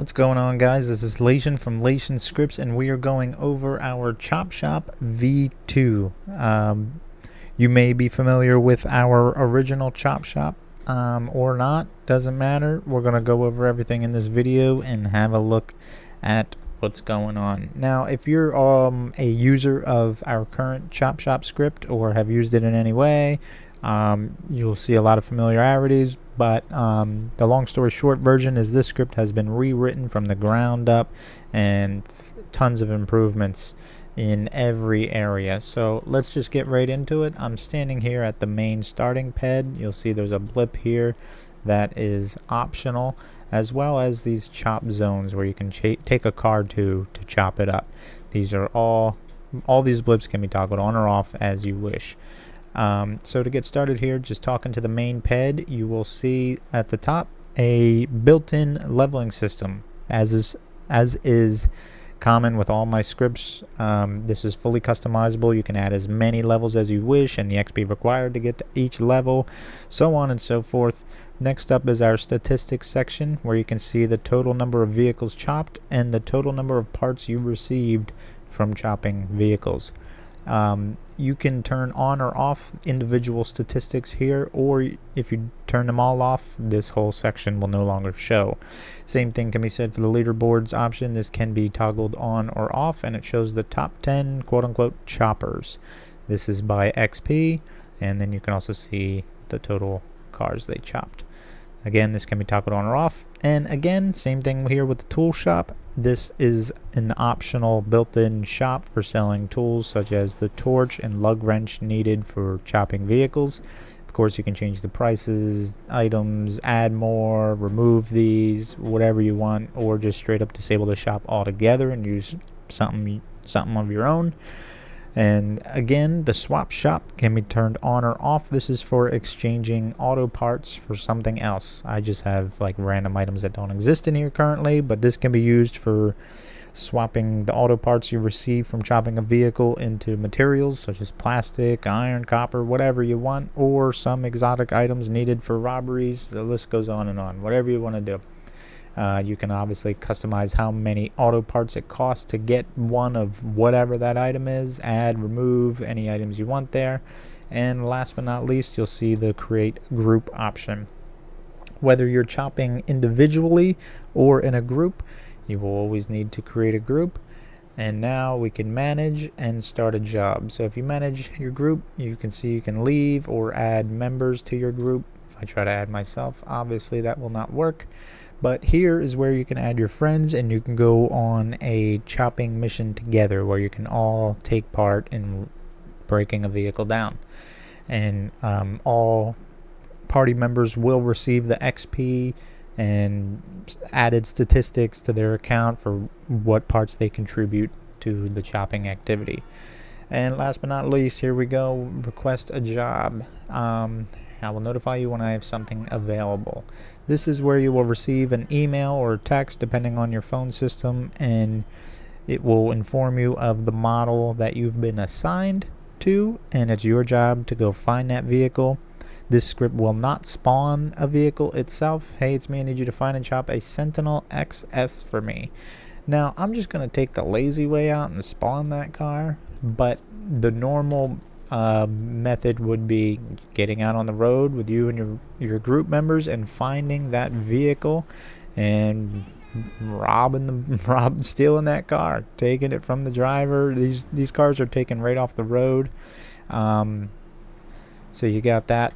What's going on, guys? This is Lation from Lation Scripts, and we are going over our Chop Shop V2. You may be familiar with our original Chop Shop or not, doesn't matter. We're going to go over everything in this video and have a look at what's going on. Now, if you're a user of our current Chop Shop script or have used it in any way, you'll see a lot of familiarities, but the long story short version is this script has been rewritten from the ground up and tons of improvements in every area. So let's just get right into it. I'm standing here at the main starting pad. You'll see there's a blip here that is optional, as well as these chop zones where you can take a car to chop it up. These are all these blips can be toggled on or off as you wish. So to get started here, just talking to the main pad, you will see at the top a built-in leveling system, as is common with all my scripts. This is fully customizable. You can add as many levels as you wish and the XP required to get to each level, so on and so forth. Next up is our statistics section, where you can see the total number of vehicles chopped and the total number of parts you received from chopping vehicles. You can turn on or off individual statistics here, or if you turn them all off, this whole section will no longer show. Same thing can be said for the leaderboards option. This can be toggled on or off, and it shows the top 10 quote-unquote choppers. This is by XP, and then you can also see the total cars they chopped. Again, this can be toggled on or off. And again, same thing here with the tool shop. This is an optional built-in shop for selling tools such as the torch and lug wrench needed for chopping vehicles. Of course, you can change the prices, items, add more, remove these, whatever you want, or just straight up disable the shop altogether and use something of your own. And again, the swap shop can be turned on or off. This is for exchanging auto parts for something else. I just have like random items that don't exist in here currently, but this can be used for swapping the auto parts you receive from chopping a vehicle into materials such as plastic, iron, copper, whatever you want, or some exotic items needed for robberies. The list goes on and on, whatever you want to do. You can obviously customize how many auto parts it costs to get one of whatever that item is, add, remove any items you want there. And last but not least, you'll see the create group option. Whether you're chopping individually or in a group, you will always need to create a group. And now we can manage and start a job. So if you manage your group, you can see you can leave or add members to your group. If I try to add myself, obviously that will not work. But here is where you can add your friends, and you can go on a chopping mission together where you can all take part in breaking a vehicle down. And all party members will receive the XP and added statistics to their account for what parts they contribute to the chopping activity. And last but not least, here we go, request a job. I will notify you when I have something available. This is where you will receive an email or text depending on your phone system, and it will inform you of the model that you've been assigned to, and it's your job to go find that vehicle. This script will not spawn a vehicle itself. Hey, it's me, I need you to find and chop a Sentinel XS for me. Now, I'm just going to take the lazy way out and spawn that car, but the normal method would be getting out on the road with you and your group members and finding that vehicle and stealing that car, taking it from the driver. These cars are taken right off the road. So you got that.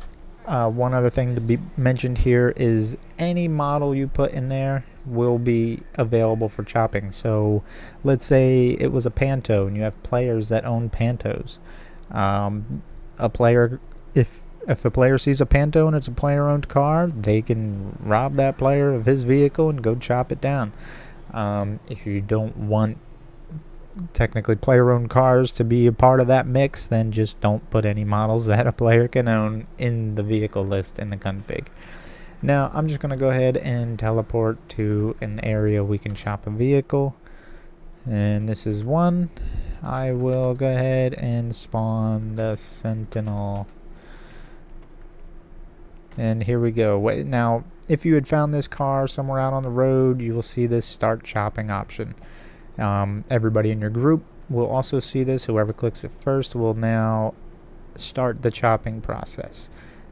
One other thing to be mentioned here is any model you put in there will be available for chopping. So let's say it was a Panto and you have players that own Pantos. A player, if a player sees a Panto and it's a player-owned car, they can rob that player of his vehicle and go chop it down. If you don't want technically player-owned cars to be a part of that mix, then just don't put any models that a player can own in the vehicle list in the config. Now I'm just going to go ahead and teleport to an area we can chop a vehicle, and this is one. I will go ahead and spawn the Sentinel And here we go. Now, if you had found this car somewhere out on the road, you will see this start chopping option. Everybody in your group will also see this. Whoever clicks it first will now start the chopping process.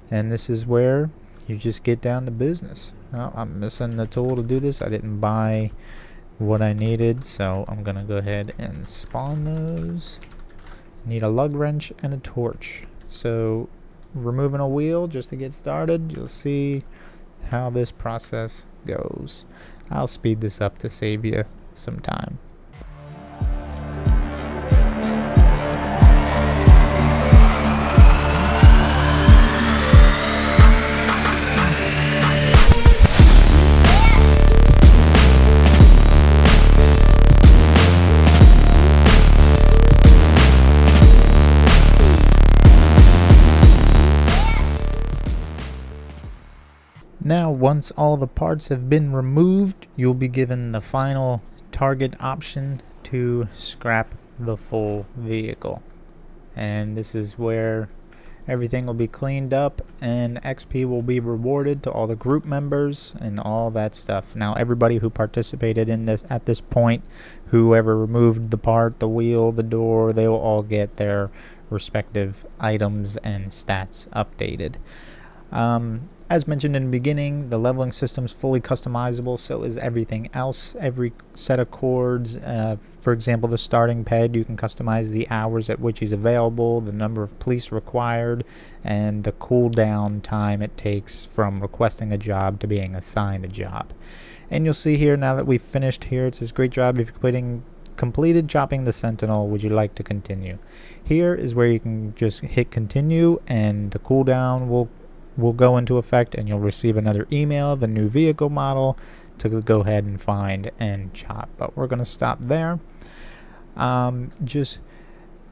And this is where you just get down to business. Oh, I'm missing the tool to do this. I didn't buy what I needed, so I'm gonna go ahead and spawn those. Need a lug wrench and a torch. So removing a wheel just to get started, you'll see how this process goes. I'll speed this up to save you some time. Now, once all the parts have been removed, you'll be given the final target option to scrap the full vehicle. And this is where everything will be cleaned up and XP will be rewarded to all the group members and all that stuff. Now, everybody who participated in this at this point, whoever removed the part, the wheel, the door, they will all get their respective items and stats updated. As mentioned in the beginning, the leveling system is fully customizable, so is everything else. Every set of chords, for example, the starting ped, you can customize the hours at which he's available, the number of police required, and the cooldown time it takes from requesting a job to being assigned a job. And you'll see here, now that we've finished here, it says, great job if you're completed chopping the sentinel, would you like to continue? Here is where you can just hit continue, and the cooldown will go into effect, and you'll receive another email of a new vehicle model to go ahead and find and chop. But we're going to stop there. Just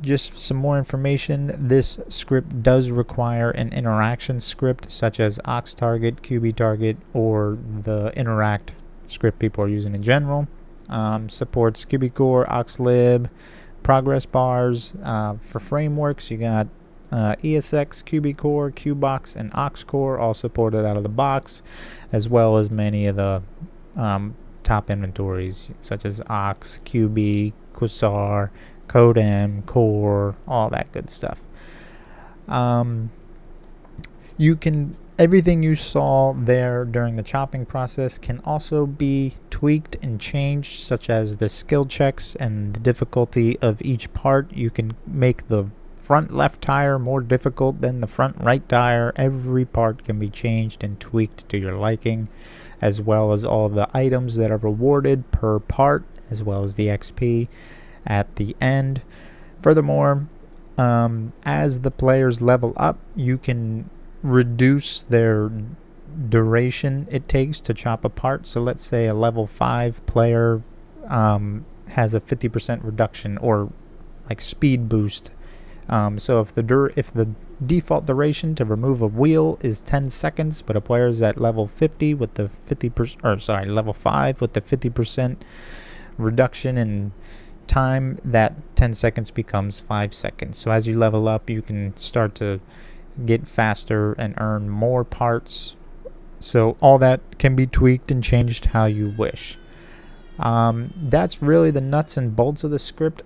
some more information. This script does require an interaction script such as Ox target, QB target, or the interact script people are using in general. Supports QBCore, Oxlib, progress bars. For frameworks, you got ESX, QBCore, Qbox, and Oxcore, all supported out of the box, as well as many of the top inventories such as Ox, QB, QBCore, CodeM, Core, all that good stuff. Everything you saw there during the chopping process can also be tweaked and changed, such as the skill checks and the difficulty of each part. You can make the front left tire more difficult than the front right tire. Every part can be changed and tweaked to your liking, as well as all the items that are rewarded per part, as well as the XP at the end. Furthermore, as the players level up, you can reduce their duration it takes to chop a part. So let's say a level 5 player has a 50% reduction or like speed boost. So if the default duration to remove a wheel is 10 seconds, but a player is at level 50 with the level 5 with the 50% reduction in time, that 10 seconds becomes 5 seconds. So as you level up, you can start to get faster and earn more parts. So all that can be tweaked and changed how you wish. That's really the nuts and bolts of the script.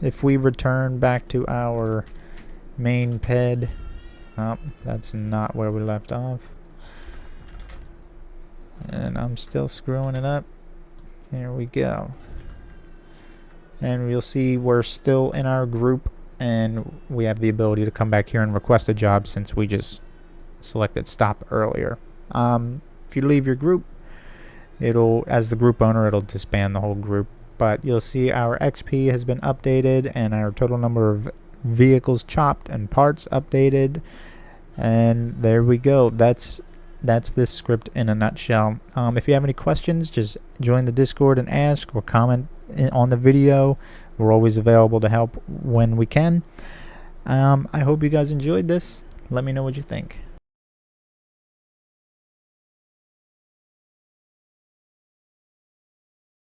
If we return back to our main ped, that's not where we left off. And I'm still screwing it up. Here we go. And you'll see we're still in our group, and we have the ability to come back here and request a job since we just selected stop earlier. If you leave your group, as the group owner, it'll disband the whole group. But you'll see our XP has been updated and our total number of vehicles chopped and parts updated. And there we go. That's this script in a nutshell. If you have any questions, just join the Discord and ask, or comment on the video. We're always available to help when we can. I hope you guys enjoyed this. Let me know what you think.